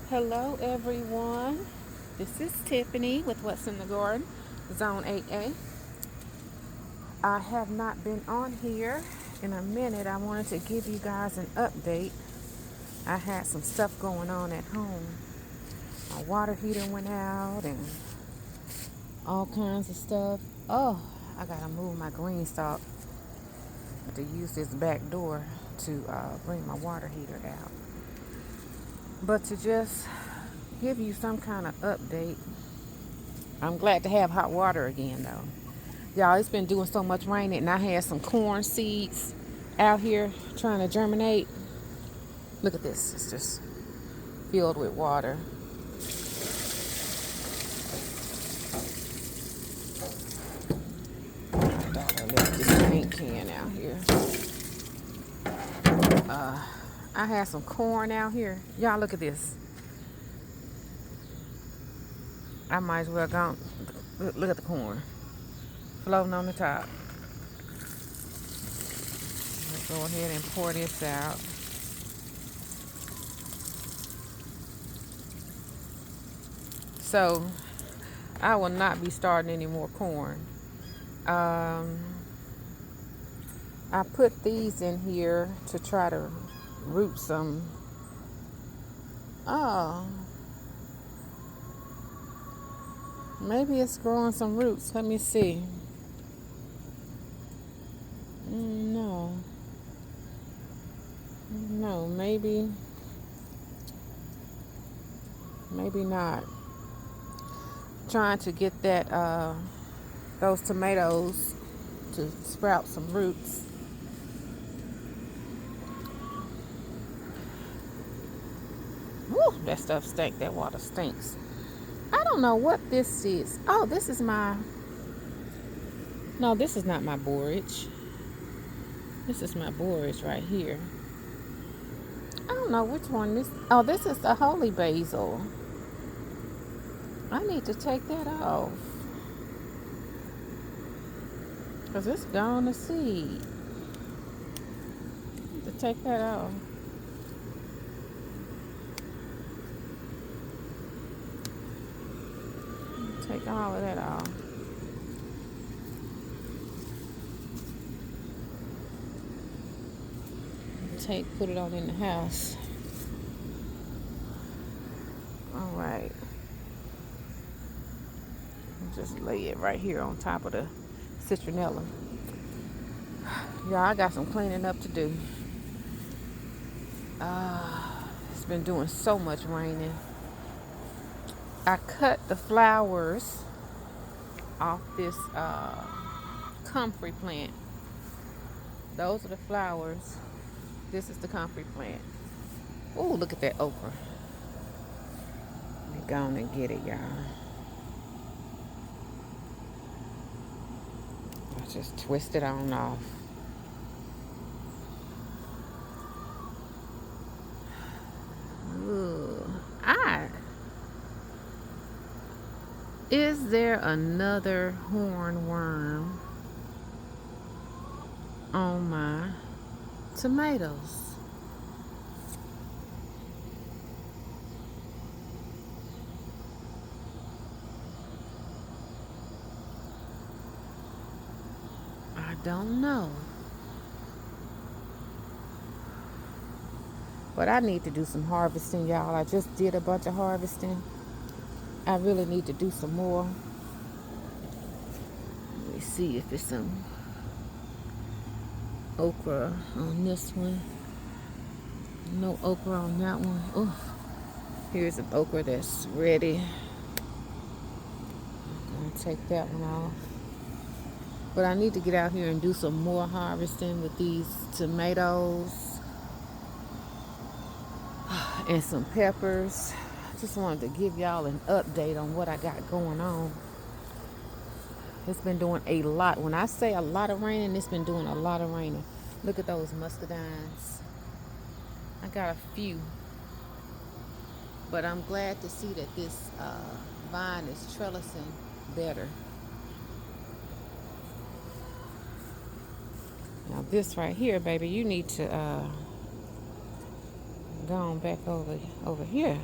Hello everyone, this is Tiffany with What's in the Garden, Zone 8A. I have not been on here in a minute. I wanted to give you guys an update. I had some stuff going on at home. My water heater went out and all kinds of stuff. Oh, I gotta move my green stalk to use this back door to bring my water heater out. But to just give you some kind of update, I'm glad to have hot water again though. Y'all, it's been doing so much rain and I had some corn seeds out here trying to germinate. Look at this. It's just filled with water. My daughter left this paint can out here. I had some corn out here. Y'all, look at this. I might as well go. Look at the corn floating on the top. Let's go ahead and pour this out. So I will not be starting any more corn. I put these in here to try to root some. Oh, maybe it's growing some roots. Let me see. No. No, maybe not. Trying to get that those tomatoes to sprout some roots. Woo, that stuff stinks. That water stinks. I don't know what this is. Oh, this is my. No, this is not my borage. This is my borage right here. I don't know which one this. Oh, this is the holy basil. I need to take that off because it's gone to seed. I need to take that off. Take all of that off. Put it on in the house. All right. Just lay it right here on top of the citronella. Y'all, I got some cleaning up to do. It's been doing so much raining. I cut the flowers off this comfrey plant. Those are the flowers. This is the comfrey plant. Oh, look at that okra. Let me go on and get it, y'all. I just twist it on off. Ooh, is there another hornworm on my tomatoes? I don't know. But I need to do some harvesting, y'all. I just did a bunch of harvesting. I really need to do some more. Let me see if it's some okra on this one. No okra on that one. Oh, here's an okra that's ready. I'm gonna take that one off. But I need to get out here and do some more harvesting with these tomatoes and some peppers. Just wanted to give y'all an update on what I got going on. It's been doing a lot. When I say a lot of raining, it's been doing a lot of raining. Look at those muscadines. I got a few. But I'm glad to see that this vine is trellising better. Now this right here, baby, you need to go on back over here.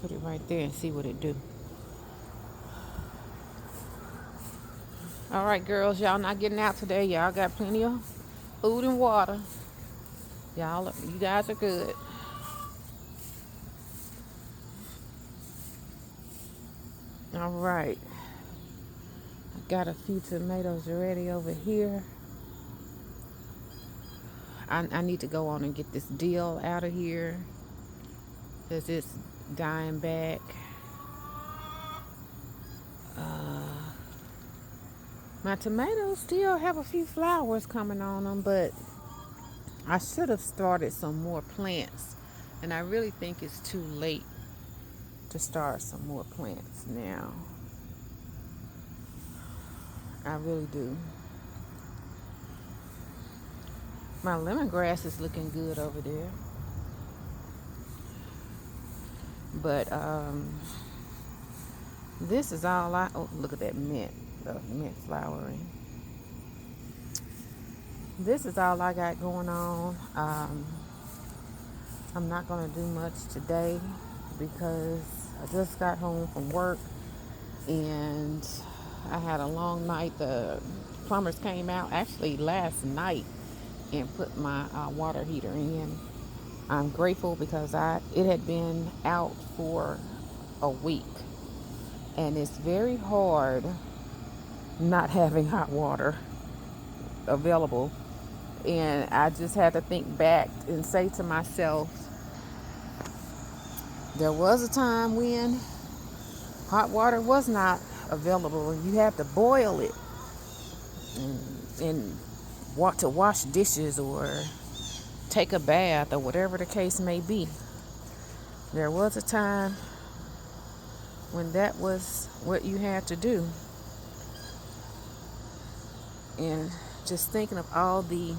Put it right there and see what it do. All right, girls, y'all not getting out today. Y'all got plenty of food and water. You guys are good. All right. I got a few tomatoes ready over here. I need to go on and get this dill out of here because it's dying back. My tomatoes still have a few flowers coming on them, but I should have started some more plants. And I really think it's too late to start some more plants now. I really do. My lemongrass is looking good over there. But this is all oh, look at that mint. The mint flowering. This is all I got going on. I'm not going to do much today because I just got home from work and I had a long night. The plumbers came out actually last night and put my water heater in. I'm grateful because it had been out for a week, and it's very hard not having hot water available. And I just had to think back and say to myself, there was a time when hot water was not available and you had to boil it and want to wash dishes or take a bath or whatever the case may be. There was a time when that was what you had to do. And just thinking of all the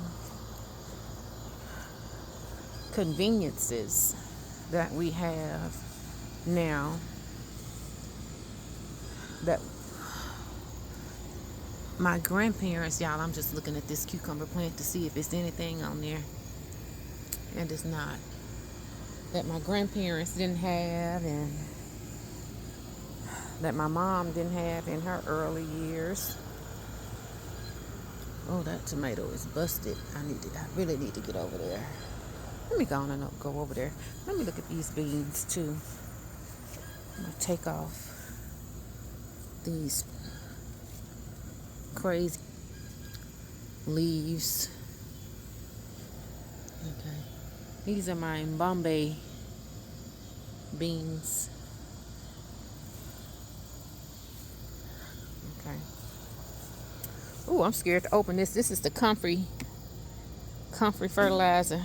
conveniences that we have now, that my grandparents, y'all, I'm just looking at this cucumber plant to see if it's anything on there, and it's not. That my grandparents didn't have, and that my mom didn't have in her early years. Oh, that tomato is busted. I really need to get over there. Let me go on and go over there. Let me look at these beans too. I'm gonna take off these crazy leaves. Okay. These are my Bombay beans. Okay. Ooh, I'm scared to open this. This is the Comfrey fertilizer.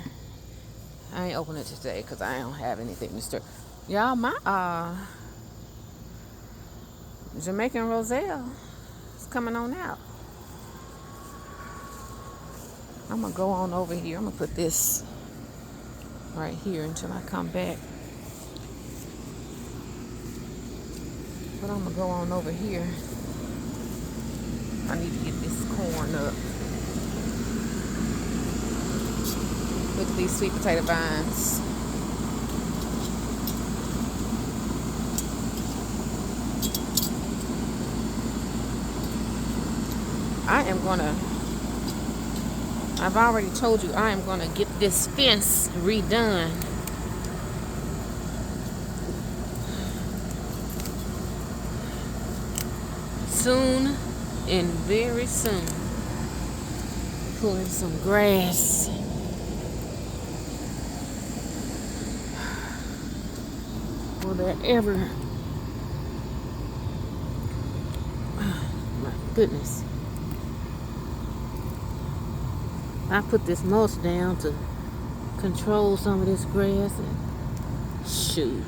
I ain't opening it today because I don't have anything to stir. Y'all, my Jamaican Roselle is coming on out. I'm gonna go on over here. I'm gonna put this right here until I come back. But I'm gonna go on over here. I need to get this corn up. Look at these sweet potato vines. I've already told you I am gonna get this fence redone. Soon and very soon. Pulling some grass. Will there ever... my goodness. I put this mulch down to control some of this grass, and shoot.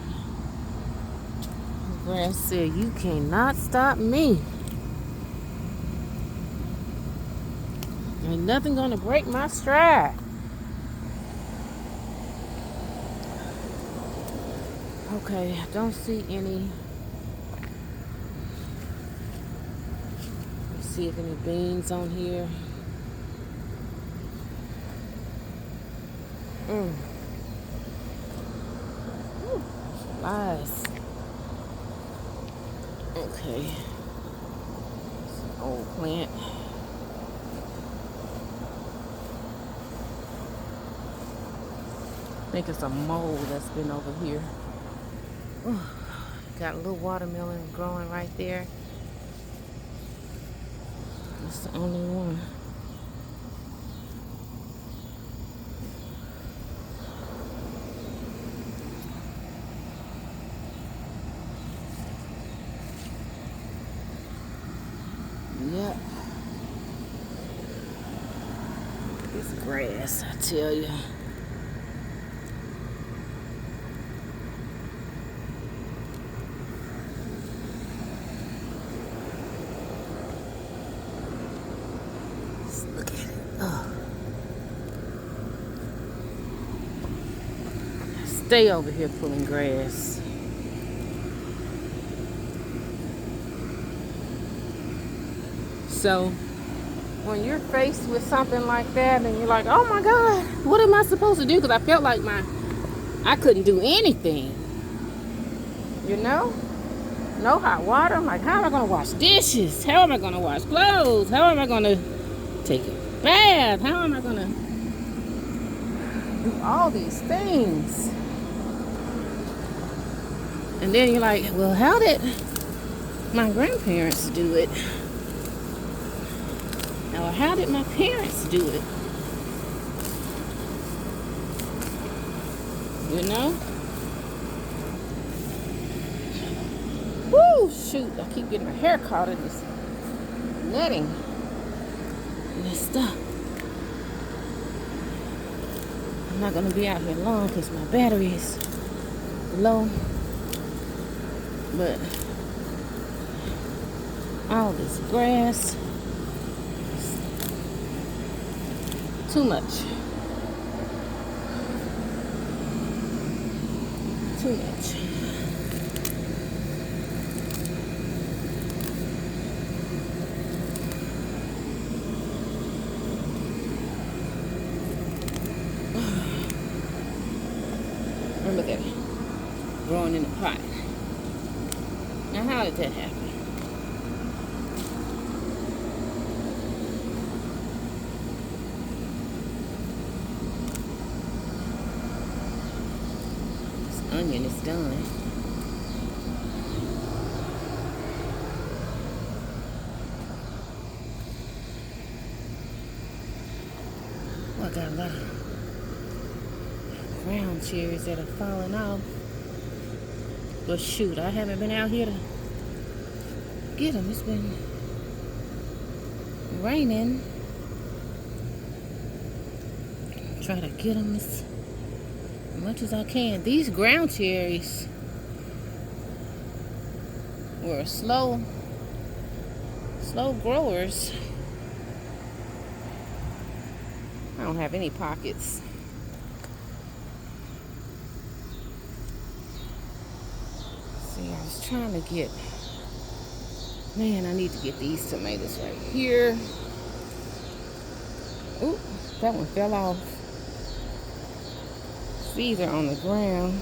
The grass said, you cannot stop me. Ain't nothing gonna break my stride. Okay, I don't see any. Let's see if any beans on here. Ooh, flies. Okay. Old plant. I think it's a mold that's been over here. Ooh, got a little watermelon growing right there. It's the only one. Yep. This grass, I tell you. Look at it. Oh. Stay over here pulling grass. So when you're faced with something like that and you're like, oh my God, what am I supposed to do? Because I felt like I couldn't do anything. You know? No hot water. I'm like, how am I going to wash dishes? How am I going to wash clothes? How am I going to take a bath? How am I going to do all these things? And then you're like, well, how did my grandparents do it? Or how did my parents do it? You know? Woo, shoot. I keep getting my hair caught in this netting and this stuff. I'm not going to be out here long because my battery is low. But all this grass, too much. Too much. And look at it. Growing in a pot. Now how did that happen? Onion is done. Well, I got a lot of ground cherries that are falling off. But shoot, I haven't been out here to get them. It's been raining. Try to get them as much as I can. These ground cherries were slow growers. I don't have any pockets. See, I was trying to get, man, I need to get these tomatoes right here. Ooh, that one fell off. These are on the ground.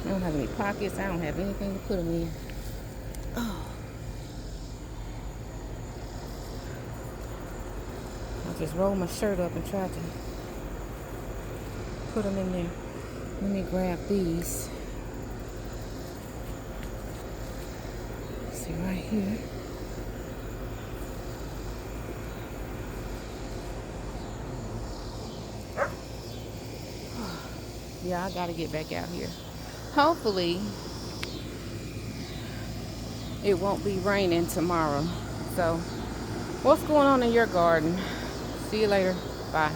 I don't have any pockets. I don't have anything to put them in. Oh. I just rolled my shirt up and tried to put them in there. Let me grab these. See right here. Yeah, I gotta get back out here. Hopefully, it won't be raining tomorrow. So, what's going on in your garden? See you later. Bye.